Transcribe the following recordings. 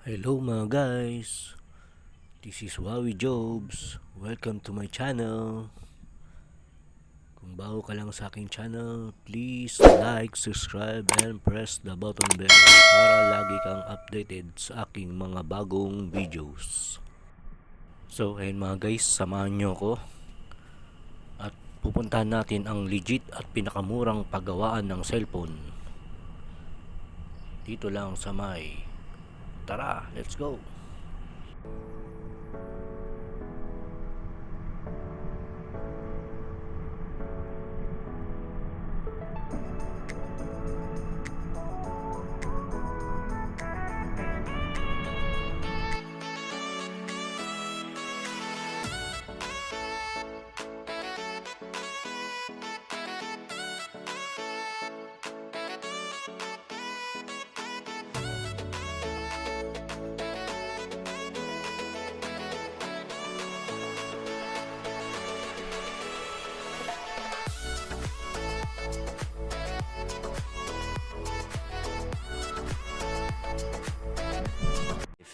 Hello mga guys, this is Wawi Jobs. Welcome to my channel. Kung bago ka lang sa aking channel, please like, subscribe, and press the button bell para lagi kang updated sa aking mga bagong videos. So ayun mga guys, samahan nyo ko at pupuntahan natin ang legit at pinakamurang paggawaan ng cellphone. Dito lang sa may. Tara, let's go!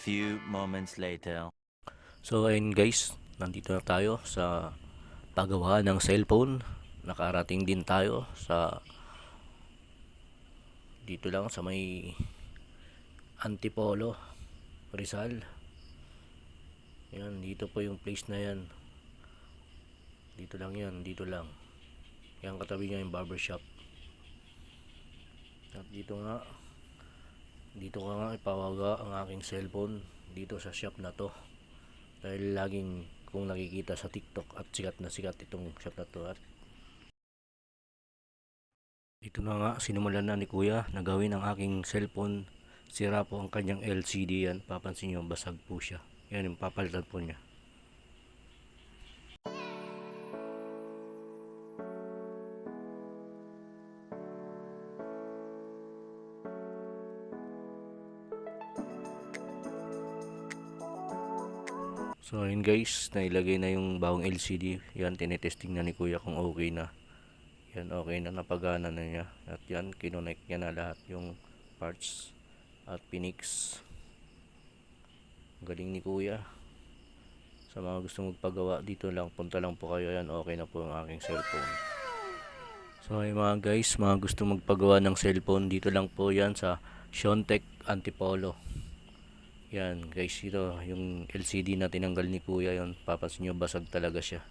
Few moments later. So ayun guys, nandito na tayo sa paggawa ng cellphone. Nakarating din tayo sa dito lang sa may Antipolo, Rizal. Yan, dito po yung place na yan. Dito lang yan, dito lang. Yan, katabi niya yung barbershop. At dito nga ipawaga ang aking cellphone dito sa shop na to, dahil laging kung nakikita sa TikTok at sikat na sikat itong shop na to. At dito na nga sinimulan na ni kuya na gawin ang aking cellphone. Sira po ang kanyang LCD. Yan, papansin nyo, basag po siya. Yan yung papalitan po niya. So ayun guys, nailagay na yung bagong LCD. Yan, tinetesting na ni kuya kung okay na. Yan, okay na, napagana na niya. At yan, kinonect niya na lahat yung parts at pinix. Galing ni kuya. Sa mga gusto magpagawa, dito lang, punta lang po kayo. Yan, okay na po ang aking cellphone. So ay mga guys, mga gusto magpagawa ng cellphone, dito lang po yan sa Siontech Antipolo. Yan guys, ito yung LCD na tinanggal ni kuya. Yon, papansin nyo, basag talaga siya.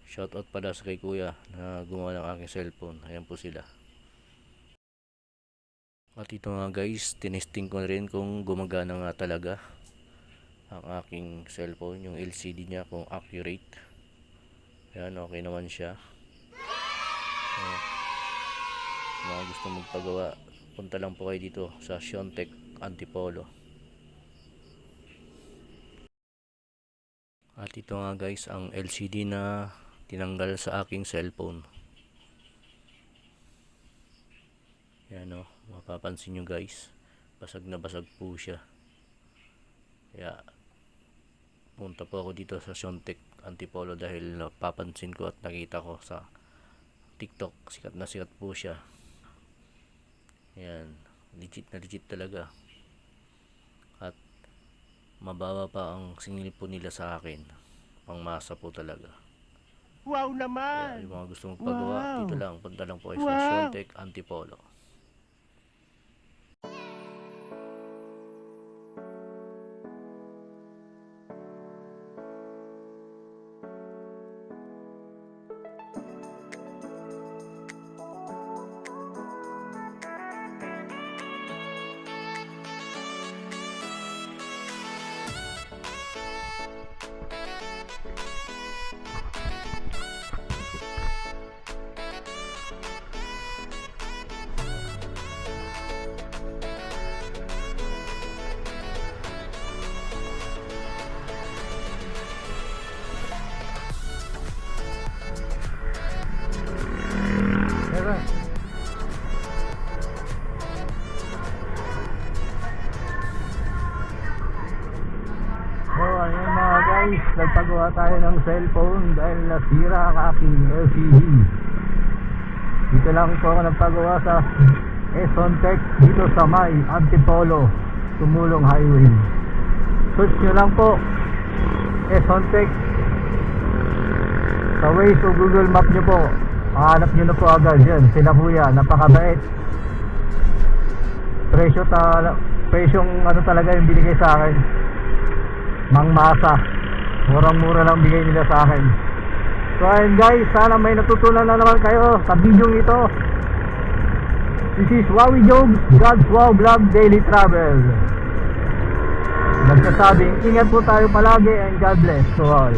Shoutout pala sa kay kuya na gumawa ng aking cellphone. Ayan po sila. At ito nga guys, tinesting ko rin kung gumagana nga talaga ang aking cellphone, yung LCD niya, kung accurate. Ayan, okay naman siya. So, mga gusto magpagawa, punta lang po kayo dito sa Siontech Antipolo. At ito nga guys, ang LCD na tinanggal sa aking cellphone. Yan o, mapapansin nyo guys, basag na basag po siya. Kaya punta po ako dito sa Siontech Antipolo dahil napapansin ko at nakita ko sa TikTok, sikat na sikat po siya. Yan, legit na legit talaga. At mababa pa ang singil po nila sa akin. Pangmasa po talaga. Wow naman! Kaya yung mga gusto magpagawa, Wow! dito lang, punta lang po kayo sa Wow! Siontech Antipolo. Tara. So ayun mga guys, nagpagawa tayo ng cellphone dahil nasira ang aking LCD. Dito lang po ako nagpagawa sa Siontech dito sa may Antipolo. Tumulong Highway. Search nyo lang po Sontex sa Waze o Google Map nyo po, mahanap nyo na po agad yan. Sila po yan, napakabait. Presyong ano talaga yung binigay sa akin, mangmasa, murang-mura lang bigay nila sa akin. So ayun guys, sana may natutunan na naman kayo sa video ito. This is Wowie Jobs, God's Wow Vlog Daily Travel. Nagsasabing ingat po tayo palagi and God bless to all.